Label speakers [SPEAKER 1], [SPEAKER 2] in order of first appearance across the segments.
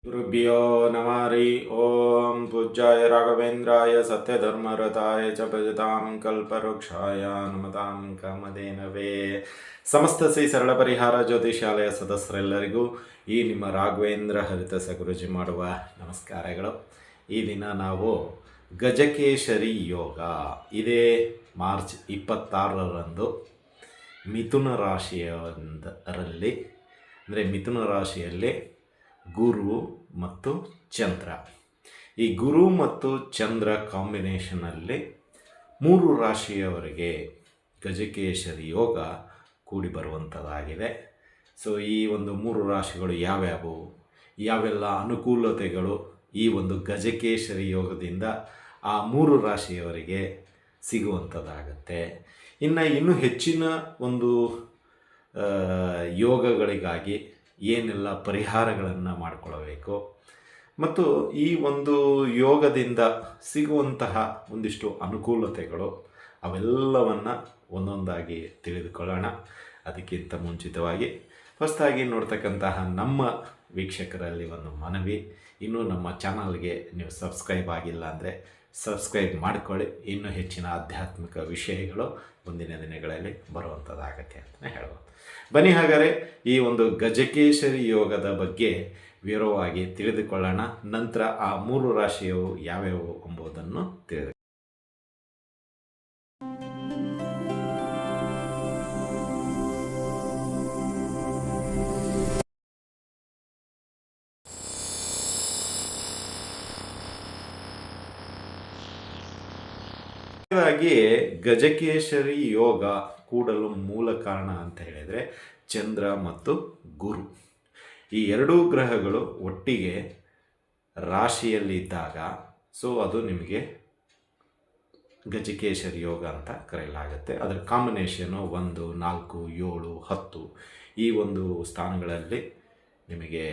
[SPEAKER 1] गुरुभ्यो नमः हरि ओम पूज्याय राघवेन्द्राय सत्यधर्मरताय च भजतां कल्पवृक्षाय नमतां ಕಾಮಧೇನವೇ. ಸಮಸ್ತ ಶ್ರೀ ಸರಳ ಪರಿಹಾರ ಜ್ಯೋತಿಷಾಲಯ ಸದಸ್ಯರೆಲ್ಲರಿಗೂ ಈ ನಿಮ್ಮ ರಾಘವೇಂದ್ರ ಹರಿತಸ ಗುರುಜಿ ಮಾಡುವ ನಮಸ್ಕಾರಗಳು. ಈ ದಿನ ನಾವು ಗಜಕೇಶರಿ ಯೋಗ ಇದೇ ಮಾರ್ಚ್ 26ರಂದು ಮಿಥುನ ರಾಶಿಯಲ್ಲಿ ಅಂದರೆ ಮಿಥುನ ರಾಶಿಯಲ್ಲಿ ಗುರು ಮತ್ತು ಚಂದ್ರ, ಈ ಗುರು ಮತ್ತು ಚಂದ್ರ ಕಾಂಬಿನೇಷನಲ್ಲಿ 3 ರಾಶಿಯವರಿಗೆ ಗಜಕೇಶರಿ ಯೋಗ ಕೂಡಿ ಬರುವಂಥದ್ದಾಗಿದೆ. ಸೊ ಈ ಒಂದು 3 ರಾಶಿಗಳು ಯಾವೆಲ್ಲ ಅನುಕೂಲತೆಗಳು ಈ ಒಂದು ಗಜಕೇಶರಿ ಯೋಗದಿಂದ ಆ 3 ರಾಶಿಯವರಿಗೆ ಸಿಗುವಂಥದ್ದಾಗತ್ತೆ. ಇನ್ನೂ ಹೆಚ್ಚಿನ ಒಂದು ಯೋಗಗಳಿಗಾಗಿ ಏನೆಲ್ಲ ಪರಿಹಾರಗಳನ್ನು ಮಾಡಿಕೊಳ್ಳಬೇಕು ಮತ್ತು ಈ ಒಂದು ಯೋಗದಿಂದ ಸಿಗುವಂತಹ ಒಂದಿಷ್ಟು ಅನುಕೂಲತೆಗಳು ಅವೆಲ್ಲವನ್ನು ಒಂದೊಂದಾಗಿ ತಿಳಿದುಕೊಳ್ಳೋಣ. ಅದಕ್ಕಿಂತ ಮುಂಚಿತವಾಗಿ ಹೊಸದಾಗಿ ನೋಡ್ತಕ್ಕಂತಹ ನಮ್ಮ ವೀಕ್ಷಕರಲ್ಲಿ ಒಂದು ಮನವಿ, ಇನ್ನೂ ನಮ್ಮ ಚಾನಲ್ಗೆ ನೀವು ಸಬ್ಸ್ಕ್ರೈಬ್ ಆಗಿಲ್ಲ ಅಂದರೆ ಸಬ್ಸ್ಕ್ರೈಬ್ ಮಾಡಿಕೊಳ್ಳಿ. ಇನ್ನೂ ಹೆಚ್ಚಿನ ಆಧ್ಯಾತ್ಮಿಕ ವಿಷಯಗಳು ಮುಂದಿನ ದಿನಗಳಲ್ಲಿ ಬರುವಂಥದ್ದಾಗತ್ತೆ ಅಂತಲೇ ಹೇಳ್ಬೋದು. ಬನ್ನಿ ಹಾಗಾದರೆ ಈ ಒಂದು ಗಜಕೇಶರಿ ಯೋಗದ ಬಗ್ಗೆ ವಿವರವಾಗಿ ತಿಳಿದುಕೊಳ್ಳೋಣ. ನಂತರ ಆ 3 ರಾಶಿಯವು ಯಾವ್ಯಾವು ಎಂಬುದನ್ನು ತಿಳಿದು ಹಾಗಾಗಿ ಗಜಕೇಶರಿ ಯೋಗ ಕೂಡಲು ಮೂಲ ಕಾರಣ ಅಂತ ಹೇಳಿದರೆ ಚಂದ್ರ ಮತ್ತು ಗುರು, ಈ 2 ಗ್ರಹಗಳು ಒಟ್ಟಿಗೆ ರಾಶಿಯಲ್ಲಿದ್ದಾಗ ಸೊ ಅದು ನಿಮಗೆ ಗಜಕೇಶರಿ ಯೋಗ ಅಂತ ಕರೆಯಲಾಗುತ್ತೆ. ಅದರ ಕಾಂಬಿನೇಷನು 1, 4, 7, 10 ಈ ಒಂದು ಸ್ಥಾನಗಳಲ್ಲಿ ನಿಮಗೆ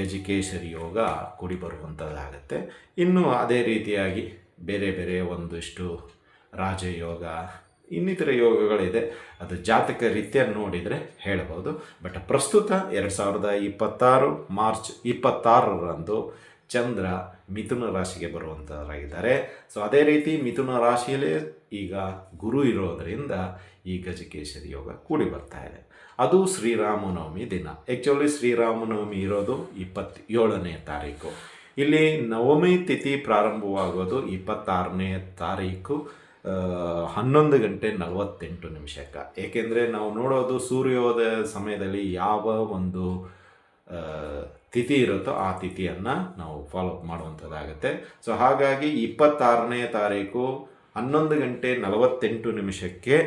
[SPEAKER 1] ಗಜಕೇಶರಿ ಯೋಗ ಕೂಡಿ ಬರುವಂಥದ್ದಾಗುತ್ತೆ. ಇನ್ನು ಅದೇ ರೀತಿಯಾಗಿ ಬೇರೆ ಬೇರೆ ಒಂದಿಷ್ಟು ರಾಜಯೋಗ ಇನ್ನಿತರ ಯೋಗಗಳಿದೆ, ಅದು ಜಾತಕ ರೀತ್ಯ ನೋಡಿದರೆ ಹೇಳಬಹುದು. ಬಟ್ ಪ್ರಸ್ತುತ 2026 ಮಾರ್ಚ್ 26ರಂದು ಚಂದ್ರ ಮಿಥುನ ರಾಶಿಗೆ ಬರುವಂಥವರಾಗಿದ್ದಾರೆ. ಸೊ ಅದೇ ರೀತಿ ಮಿಥುನ ರಾಶಿಯಲ್ಲೇ ಈಗ ಗುರು ಇರೋದರಿಂದ ಈ ಗಜಕೇಶರಿ ಯೋಗ ಕೂಡಿ ಬರ್ತಾ ಇದೆ. ಅದು ಶ್ರೀರಾಮನವಮಿ ದಿನ. ಆ್ಯಕ್ಚುಲಿ ಶ್ರೀರಾಮನವಮಿ ಇರೋದು 27ನೇ ತಾರೀಕು. ಇಲ್ಲಿ ನವಮಿ ತಿಥಿ ಪ್ರಾರಂಭವಾಗೋದು 26ನೇ ತಾರೀಕು 11:48 ಏಕೆಂದರೆ ನಾವು ನೋಡೋದು ಸೂರ್ಯೋದಯ ಸಮಯದಲ್ಲಿ ಯಾವ ಒಂದು ತಿಥಿ ಇರುತ್ತೋ ಆ ತಿಥಿಯನ್ನು ನಾವು ಫಾಲೋಅಪ್ ಮಾಡುವಂಥದ್ದಾಗುತ್ತೆ. ಸೊ ಹಾಗಾಗಿ 26ನೇ ತಾರೀಕು 11:48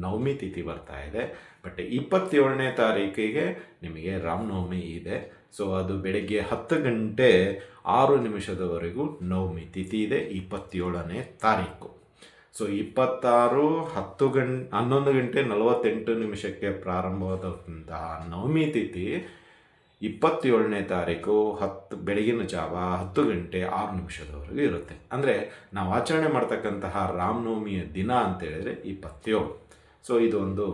[SPEAKER 1] ನವಮಿ ತಿಥಿ ಬರ್ತಾ ಇದೆ. ಬಟ್ 27ನೇ ತಾರೀಕಿಗೆ ನಿಮಗೆ ರಾಮನವಮಿ ಇದೆ. ಸೊ ಅದು ಬೆಳಗ್ಗೆ 10:06 ನವಮಿ ತಿಥಿ ಇದೆ 27ನೇ ತಾರೀಕು. ಸೊ 11:48 ಪ್ರಾರಂಭವಾದಂತಹ ನವಮಿ ತಿಥಿ 27ನೇ ತಾರೀಕು ಬೆಳಗಿನ ಜಾವ 10:06 ಇರುತ್ತೆ. ಅಂದರೆ ನಾವು ಆಚರಣೆ ಮಾಡ್ತಕ್ಕಂತಹ ರಾಮನವಮಿಯ ದಿನ ಅಂತೇಳಿದರೆ 27. ಸೊ ಇದು ಒಂದು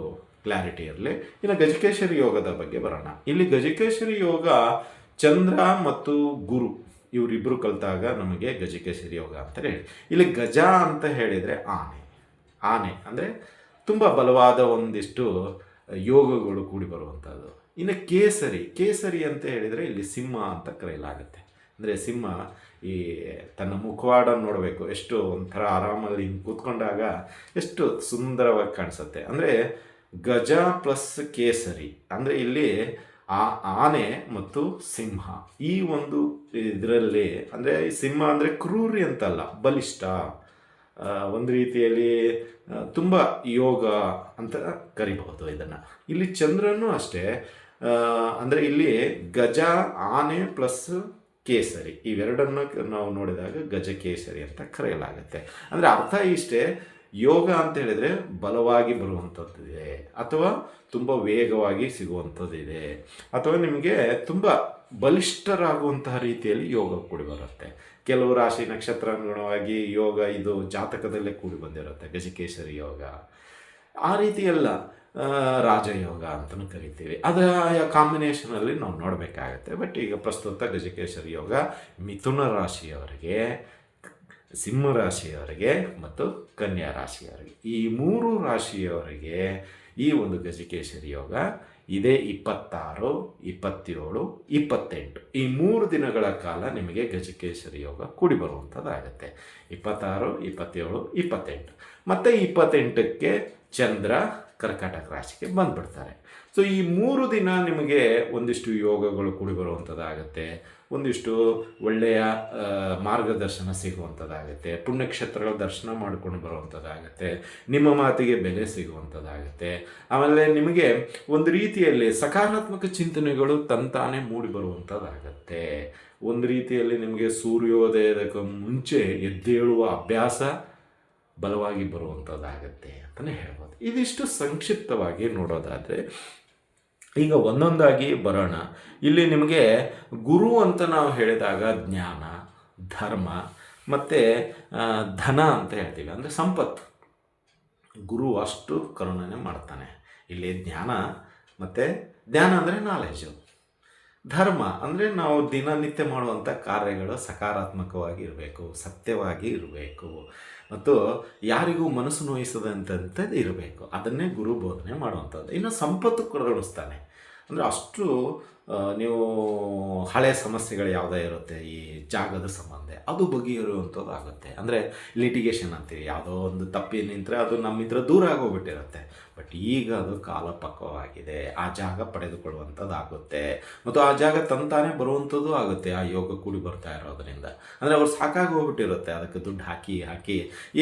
[SPEAKER 1] ಕ್ಲಾರಿಟಿ ಇರಲಿ. ಇನ್ನು ಗಜಕೇಶರಿ ಯೋಗದ ಬಗ್ಗೆ ಬರೋಣ. ಇಲ್ಲಿ ಗಜಕೇಶರಿ ಯೋಗ ಚಂದ್ರ ಮತ್ತು ಗುರು ಇವರಿಬ್ಬರು ಕಲಿತಾಗ ನಮಗೆ ಗಜಕೇಶರಿ ಯೋಗ ಅಂತ ಹೇಳಿ. ಇಲ್ಲಿ ಗಜ ಅಂತ ಹೇಳಿದರೆ ಆನೆ ಅಂದರೆ ತುಂಬ ಬಲವಾದ ಒಂದಿಷ್ಟು ಯೋಗಗಳು ಕೂಡಿ ಬರುವಂಥದ್ದು. ಇನ್ನು ಕೇಸರಿ ಅಂತ ಹೇಳಿದರೆ ಇಲ್ಲಿ ಸಿಂಹ ಅಂತ ಕರೆಯಲಾಗುತ್ತೆ. ಅಂದರೆ ಸಿಂಹ ಈ ತನ್ನ ಮುಖವಾಡ ನೋಡಬೇಕು, ಎಷ್ಟು ಒಂಥರ ಆರಾಮಲ್ಲಿ ಹಿಂಗೆ ಕೂತ್ಕೊಂಡಾಗ ಎಷ್ಟು ಸುಂದರವಾಗಿ ಕಾಣಿಸುತ್ತೆ. ಅಂದರೆ ಗಜ ಪ್ಲಸ್ ಕೇಸರಿ ಅಂದರೆ ಇಲ್ಲಿ ಆನೆ ಮತ್ತು ಸಿಂಹ ಈ ಒಂದು ಇದರಲ್ಲಿ, ಅಂದರೆ ಸಿಂಹ ಅಂದರೆ ಕ್ರೂರಿ ಅಂತಲ್ಲ, ಬಲಿಷ್ಠ, ಒಂದು ರೀತಿಯಲ್ಲಿ ತುಂಬ ಯೋಗ ಅಂತ ಕರಿಬಹುದು ಇದನ್ನು. ಇಲ್ಲಿ ಚಂದ್ರನೂ ಅಷ್ಟೇ, ಅಂದರೆ ಇಲ್ಲಿ ಗಜ ಆನೆ ಪ್ಲಸ್ ಕೇಸರಿ ಇವೆರಡನ್ನು ನಾವು ನೋಡಿದಾಗ ಗಜಕೇಸರಿ ಅಂತ ಕರೆಯಲಾಗುತ್ತೆ. ಅಂದರೆ ಅರ್ಥ ಇಷ್ಟೇ, ಯೋಗ ಅಂತ ಹೇಳಿದರೆ ಬಲವಾಗಿ ಬರುವಂಥದ್ದಿದೆ ಅಥವಾ ತುಂಬ ವೇಗವಾಗಿ ಸಿಗುವಂಥದ್ದಿದೆ ಅಥವಾ ನಿಮಗೆ ತುಂಬ ಬಲಿಷ್ಠರಾಗುವಂತಹ ರೀತಿಯಲ್ಲಿ ಯೋಗ ಕೂಡಿ ಬರುತ್ತೆ. ಕೆಲವು ರಾಶಿ ನಕ್ಷತ್ರಾನುಗುಣವಾಗಿ ಯೋಗ ಇದು ಜಾತಕದಲ್ಲೇ ಕೂಡಿ ಬಂದಿರುತ್ತೆ ಗಜಕೇಶರಿ ಯೋಗ. ಆ ರೀತಿಯಲ್ಲ, ರಾಜಯೋಗ ಅಂತಲೂ ಕರಿತೀವಿ. ಅದರ ಕಾಂಬಿನೇಷನಲ್ಲಿ ನಾವು ನೋಡಬೇಕಾಗತ್ತೆ. ಬಟ್ ಈಗ ಪ್ರಸ್ತುತ ಗಜಕೇಸರಿ ಯೋಗ ಮಿಥುನ ರಾಶಿಯವರಿಗೆ, ಸಿಂಹ ರಾಶಿಯವರಿಗೆ ಮತ್ತು ಕನ್ಯಾ ರಾಶಿಯವರಿಗೆ, ಈ 3 ರಾಶಿಯವರಿಗೆ ಈ ಒಂದು ಗಜಕೇಸರಿ ಯೋಗ ಇದೇ 26, 27, 28 ಈ 3 ದಿನಗಳ ಕಾಲ ನಿಮಗೆ ಗಜಕೇಸರಿ ಯೋಗ ಕೂಡಿ ಬರುವಂಥದ್ದಾಗತ್ತೆ. 26, 27, 28 ಮತ್ತು 28ಕ್ಕೆ ಚಂದ್ರ ಕರ್ಕಾಟಕ ರಾಶಿಗೆ ಬಂದುಬಿಡ್ತಾರೆ. ಸೊ ಈ 3 ದಿನ ನಿಮಗೆ ಒಂದಿಷ್ಟು ಯೋಗಗಳು ಕೂಡಿ ಬರುವಂಥದ್ದಾಗತ್ತೆ, ಒಂದಿಷ್ಟು ಒಳ್ಳೆಯ ಮಾರ್ಗದರ್ಶನ ಸಿಗುವಂಥದ್ದಾಗುತ್ತೆ, ಪುಣ್ಯಕ್ಷೇತ್ರಗಳ ದರ್ಶನ ಮಾಡ್ಕೊಂಡು ಬರುವಂಥದ್ದಾಗುತ್ತೆ, ನಿಮ್ಮ ಮಾತಿಗೆ ಬೆಲೆ ಸಿಗುವಂಥದ್ದಾಗುತ್ತೆ. ಆಮೇಲೆ ನಿಮಗೆ ಒಂದು ರೀತಿಯಲ್ಲಿ ಸಕಾರಾತ್ಮಕ ಚಿಂತನೆಗಳು ತಂತಾನೇ ಮೂಡಿ ಬರುವಂಥದ್ದಾಗತ್ತೆ. ಒಂದು ರೀತಿಯಲ್ಲಿ ನಿಮಗೆ ಸೂರ್ಯೋದಯದಕ್ಕೆ ಮುಂಚೆ ಎದ್ದೇಳುವ ಅಭ್ಯಾಸ ಬಲವಾಗಿ ಬರುವಂಥದ್ದಾಗತ್ತೆ ಅಂತಲೇ ಹೇಳ್ಬೋದು. ಇದಿಷ್ಟು ಸಂಕ್ಷಿಪ್ತವಾಗಿ ನೋಡೋದಾದರೆ ಈಗ ಒಂದೊಂದಾಗಿ ಬರೋಣ. ಇಲ್ಲಿ ನಿಮಗೆ ಗುರು ಅಂತ ನಾವು ಹೇಳಿದಾಗ ಜ್ಞಾನ, ಧರ್ಮ ಮತ್ತು ಧನ ಅಂತ ಹೇಳ್ತೀವಿ, ಅಂದರೆ ಸಂಪತ್ತು. ಗುರು ಅಷ್ಟು ಕರುಣನೆ ಮಾಡ್ತಾನೆ. ಇಲ್ಲಿ ಜ್ಞಾನ ಅಂದರೆ ನಾಲೆಜು, ಧರ್ಮ ಅಂದರೆ ನಾವು ದಿನನಿತ್ಯ ಮಾಡುವಂಥ ಕಾರ್ಯಗಳು ಸಕಾರಾತ್ಮಕವಾಗಿ ಇರಬೇಕು, ಸತ್ಯವಾಗಿ ಇರಬೇಕು ಮತ್ತು ಯಾರಿಗೂ ಮನಸ್ಸು ನೋಯಿಸದಂಥದ್ದು ಇರಬೇಕು. ಅದನ್ನೇ ಗುರು ಬೋಧನೆ ಮಾಡುವಂಥದ್ದು. ಇನ್ನು ಸಂಪತ್ತು ಕರುಣಿಸ್ತಾನೆ, ಅಂದರೆ ಅಷ್ಟು ನೀವು ಹಳೆಯ ಸಮಸ್ಯೆಗಳು ಯಾವುದೇ ಇರುತ್ತೆ, ಈ ಜಾಗದ ಸಂಬಂಧ ಅದು ಬಗೆಹರಿಯುವಂಥದ್ದು ಆಗುತ್ತೆ. ಅಂದರೆ ಲಿಟಿಗೇಷನ್ ಅಂತೀವಿ, ಯಾವುದೋ ಒಂದು ತಪ್ಪಿ ನಿಂತರೆ ಅದು ನಮ್ಮಿಂದ ದೂರ ಆಗೋಗ್ಬಿಟ್ಟಿರುತ್ತೆ. ಬಟ್ ಈಗ ಅದು ಕಾಲ ಪಕ್ವವಾಗಿದೆ, ಆ ಜಾಗ ಪಡೆದುಕೊಳ್ಳುವಂಥದ್ದಾಗುತ್ತೆ ಮತ್ತು ಆ ಜಾಗ ತಂತಾನೇ ಬರುವಂಥದ್ದು ಆಗುತ್ತೆ. ಆ ಯೋಗ ಕೂಡಿ ಬರ್ತಾ ಇರೋದರಿಂದ ಅಂದರೆ ಅವ್ರು ಸಾಕಾಗಿ ಹೋಗ್ಬಿಟ್ಟಿರುತ್ತೆ, ಅದಕ್ಕೆ ದುಡ್ಡು ಹಾಕಿ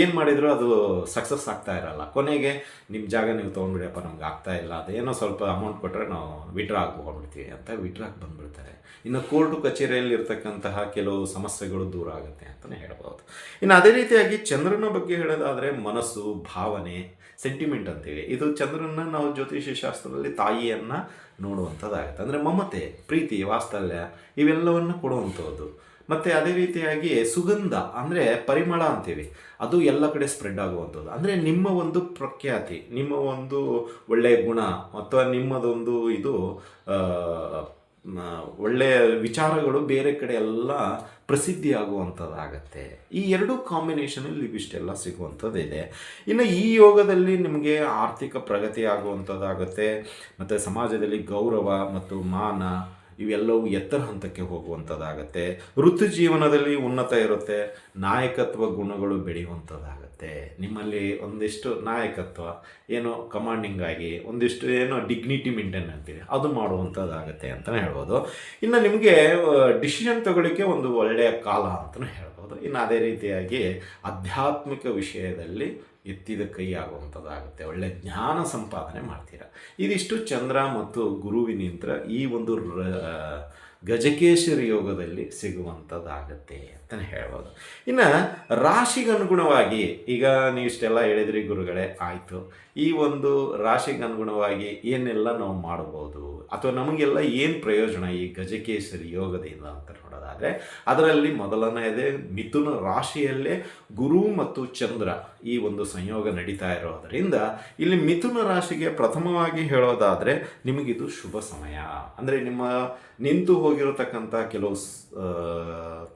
[SPEAKER 1] ಏನು ಮಾಡಿದರೂ ಅದು ಸಕ್ಸಸ್ ಆಗ್ತಾ ಇರಲ್ಲ. ಕೊನೆಗೆ ನಿಮ್ಮ ಜಾಗ ನೀವು ತೊಗೊಂಡ್ಬಿಡಿಯಪ್ಪ, ನಮ್ಗೆ ಆಗ್ತಾ ಇಲ್ಲ, ಅದೇನೋ ಸ್ವಲ್ಪ ಅಮೌಂಟ್ ಕೊಟ್ಟರೆ ನಾವು ವಿಡ್ರಾ ಹೋಗ್ಬಿಡ್ತೀವಿ ಅಂತ ವಿಡ್ರಾಕ್ ಬಂದುಬಿಡ್ತಾರೆ. ಇನ್ನು ಕೋರ್ಟು ಕಚೇರಿಯಲ್ಲಿ ಇರ್ತಕ್ಕಂತಹ ಕೆಲವು ಸಮಸ್ಯೆಗಳು ದೂರ ಆಗುತ್ತೆ ಅಂತಲೇ ಹೇಳ್ಬೋದು. ಇನ್ನು ಅದೇ ರೀತಿಯಾಗಿ ಚಂದ್ರನ ಬಗ್ಗೆ ಹೇಳೋದಾದರೆ ಮನಸ್ಸು, ಭಾವನೆ, ಸೆಂಟಿಮೆಂಟ್ ಅಂತೀವಿ. ಇದು ಚಂದ್ರನ ನಾವು ಜ್ಯೋತಿಷ್ಯ ಶಾಸ್ತ್ರದಲ್ಲಿ ತಾಯಿಯನ್ನು ನೋಡುವಂಥದ್ದಾಗುತ್ತೆ. ಅಂದರೆ ಮಮತೆ, ಪ್ರೀತಿ, ವಾತ್ಸಲ್ಯ ಇವೆಲ್ಲವನ್ನು ಕೊಡುವಂಥದ್ದು. ಮತ್ತು ಅದೇ ರೀತಿಯಾಗಿ ಸುಗಂಧ ಅಂದರೆ ಪರಿಮಳ ಅಂತೀವಿ, ಅದು ಎಲ್ಲ ಕಡೆ ಸ್ಪ್ರೆಡ್ ಆಗುವಂಥದ್ದು. ಅಂದರೆ ನಿಮ್ಮ ಒಂದು ಪ್ರಖ್ಯಾತಿ, ನಿಮ್ಮ ಒಂದು ಒಳ್ಳೆಯ ಗುಣ ಅಥವಾ ನಿಮ್ಮದೊಂದು ಇದು ಒಳ್ಳೆಯ ವಿಚಾರಗಳು ಬೇರೆ ಕಡೆ ಎಲ್ಲ ಪ್ರಸಿದ್ಧಿ ಆಗುವಂಥದ್ದಾಗತ್ತೆ. ಈ ಎರಡೂ ಕಾಂಬಿನೇಷನಲ್ಲಿ ಇವಿಷ್ಟೆಲ್ಲ ಸಿಗುವಂಥದ್ದಿದೆ. ಇನ್ನು ಈ ಯೋಗದಲ್ಲಿ ನಿಮಗೆ ಆರ್ಥಿಕ ಪ್ರಗತಿ ಆಗುವಂಥದ್ದಾಗತ್ತೆ ಮತ್ತು ಸಮಾಜದಲ್ಲಿ ಗೌರವ ಮತ್ತು ಮಾನ ಇವೆಲ್ಲವೂ ಎತ್ತರ ಹಂತಕ್ಕೆ ಹೋಗುವಂಥದ್ದಾಗತ್ತೆ. ವೃತ್ತಿ ಜೀವನದಲ್ಲಿ ಉನ್ನತ ಇರುತ್ತೆ, ನಾಯಕತ್ವ ಗುಣಗಳು ಬೆಳೆಯುವಂಥದ್ದಾಗತ್ತೆ. ನಿಮ್ಮಲ್ಲಿ ಒಂದಿಷ್ಟು ನಾಯಕತ್ವ ಏನೋ ಕಮಾಂಡಿಂಗ್ ಆಗಿ ಒಂದಿಷ್ಟು ಏನೋ ಡಿಗ್ನಿಟಿ ಮೇಂಟೈನ್ ಅಂತೀವಿ, ಅದು ಮಾಡುವಂಥದ್ದಾಗತ್ತೆ ಅಂತಲೇ ಹೇಳ್ಬೋದು. ಇನ್ನು ನಿಮಗೆ ಡಿಸಿಷನ್ ತಗೊಳ್ಳಿಕ್ಕೆ ಒಂದು ಒಳ್ಳೆಯ ಕಾಲ ಅಂತಲೂ ಹೇಳ್ಬೋದು. ಇನ್ನು ಅದೇ ರೀತಿಯಾಗಿ ಆಧ್ಯಾತ್ಮಿಕ ವಿಷಯದಲ್ಲಿ ಎತ್ತಿದ ಕೈ ಆಗುವಂಥದ್ದಾಗುತ್ತೆ, ಒಳ್ಳೆಯ ಜ್ಞಾನ ಸಂಪಾದನೆ ಮಾಡ್ತೀರಾ. ಇದಿಷ್ಟು ಚಂದ್ರ ಮತ್ತು ಗುರುವಿನಿಂದ ಈ ಒಂದು ಗಜಕೇಸರಿ ಯೋಗದಲ್ಲಿ ಸಿಗುವಂಥದ್ದಾಗತ್ತೆ ಅಂತಲೇ ಹೇಳ್ಬೋದು. ಇನ್ನು ರಾಶಿಗನುಗುಣವಾಗಿ ಈಗ ನೀವು ಇಷ್ಟೆಲ್ಲ ಹೇಳಿದ್ರಿ ಗುರುಗಳೇ, ಆಯಿತು, ಈ ಒಂದು ರಾಶಿಗನುಗುಣವಾಗಿ ಏನೆಲ್ಲ ನಾವು ಮಾಡ್ಬೋದು ಅಥವಾ ನಮಗೆಲ್ಲ ಏನು ಪ್ರಯೋಜನ ಈ ಗಜಕೇಸರಿ ಯೋಗದಿಂದ ಅಂತ ನೋಡೋದಾದರೆ, ಅದರಲ್ಲಿ ಮೊದಲನೆಯದೇ ಮಿಥುನ ರಾಶಿಯಲ್ಲೇ ಗುರು ಮತ್ತು ಚಂದ್ರ ಈ ಒಂದು ಸಂಯೋಗ ನಡೀತಾ ಇರೋದರಿಂದ ಇಲ್ಲಿ ಮಿಥುನ ರಾಶಿಗೆ ಪ್ರಥಮವಾಗಿ ಹೇಳೋದಾದರೆ ನಿಮಗಿದು ಶುಭ ಸಮಯ. ಅಂದರೆ ನಿಮ್ಮ ನಿಂತು ಹೋಗಿರತಕ್ಕಂಥ ಕೆಲವು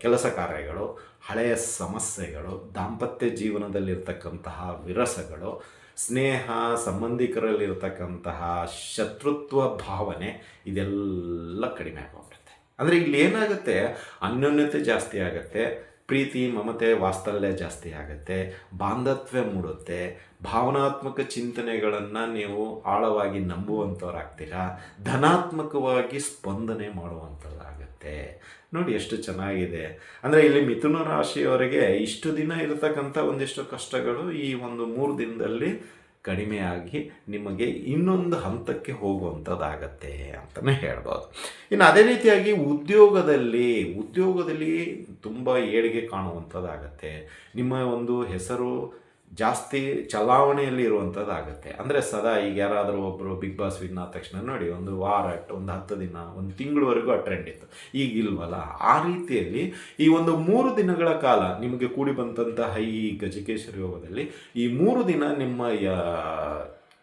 [SPEAKER 1] ಕೆಲಸ ಕಾರ್ಯಗಳು, ಹಳೆಯ ಸಮಸ್ಯೆಗಳು, ದಾಂಪತ್ಯ ಜೀವನದಲ್ಲಿರ್ತಕ್ಕಂತಹ ವಿರಸಗಳು, ಸ್ನೇಹ ಸಂಬಂಧಿಕರಲ್ಲಿರ್ತಕ್ಕಂತಹ ಶತ್ರುತ್ವ ಭಾವನೆ ಇದೆಲ್ಲ ಕಡಿಮೆ ಆಗೋಗ್ಬಿಡುತ್ತೆ. ಅಂದರೆ ಇಲ್ಲಿ ಏನಾಗುತ್ತೆ, ಅನ್ಯೋನ್ಯತೆ ಜಾಸ್ತಿ ಆಗುತ್ತೆ, ಪ್ರೀತಿ, ಮಮತೆ, ವಾತ್ಸಲ್ಯ ಜಾಸ್ತಿ ಆಗುತ್ತೆ, ಬಾಂಧವ್ಯ ಮೂಡುತ್ತೆ, ಭಾವನಾತ್ಮಕ ಚಿಂತನೆಗಳನ್ನು ನೀವು ಆಳವಾಗಿ ನಂಬುವಂಥವ್ರಾಗ್ತೀರಾ, ಧನಾತ್ಮಕವಾಗಿ ಸ್ಪಂದನೆ ಮಾಡುವಂಥದ್ದಾಗತ್ತೆ. ನೋಡಿ ಎಷ್ಟು ಚೆನ್ನಾಗಿದೆ. ಅಂದರೆ ಇಲ್ಲಿ ಮಿಥುನ ರಾಶಿಯವರಿಗೆ ಇಷ್ಟು ದಿನ ಇರತಕ್ಕಂಥ ಒಂದಿಷ್ಟು ಕಷ್ಟಗಳು ಈ ಒಂದು 3 ದಿನದಲ್ಲಿ ಕಡಿಮೆಯಾಗಿ ನಿಮಗೆ ಇನ್ನೊಂದು ಹಂತಕ್ಕೆ ಹೋಗುವಂಥದ್ದಾಗತ್ತೆ ಅಂತಲೇ ಹೇಳ್ಬೋದು. ಇನ್ನು ಅದೇ ರೀತಿಯಾಗಿ ಉದ್ಯೋಗದಲ್ಲಿ ತುಂಬ ಏಳಿಗೆ ಕಾಣುವಂಥದ್ದಾಗತ್ತೆ. ನಿಮ್ಮ ಒಂದು ಹೆಸರು ಜಾಸ್ತಿ ಚಲಾವಣೆಯಲ್ಲಿ ಇರುವಂಥದ್ದಾಗತ್ತೆ. ಅಂದರೆ ಸದಾ ಈಗ ಯಾರಾದರೂ ಒಬ್ಬರು ಬಿಗ್ ಬಾಸ್ ವಿನ್ ಆದ ತಕ್ಷಣ ನೋಡಿ ಒಂದು ವಾರ, ಒಂದು 10 ದಿನ, ಒಂದು ತಿಂಗಳವರೆಗೂ ಆ ಟ್ರೆಂಡ್ ಇತ್ತು, ಈಗ ಇಲ್ವಲ್ಲ. ಆ ರೀತಿಯಲ್ಲಿ ಈ ಒಂದು 3 ದಿನಗಳ ಕಾಲ ನಿಮಗೆ ಕೂಡಿ ಬಂದಂತಹ ಈ ಗಜಕೇಸರಿ ಯೋಗದಲ್ಲಿ ಈ 3 ದಿನ ನಿಮ್ಮ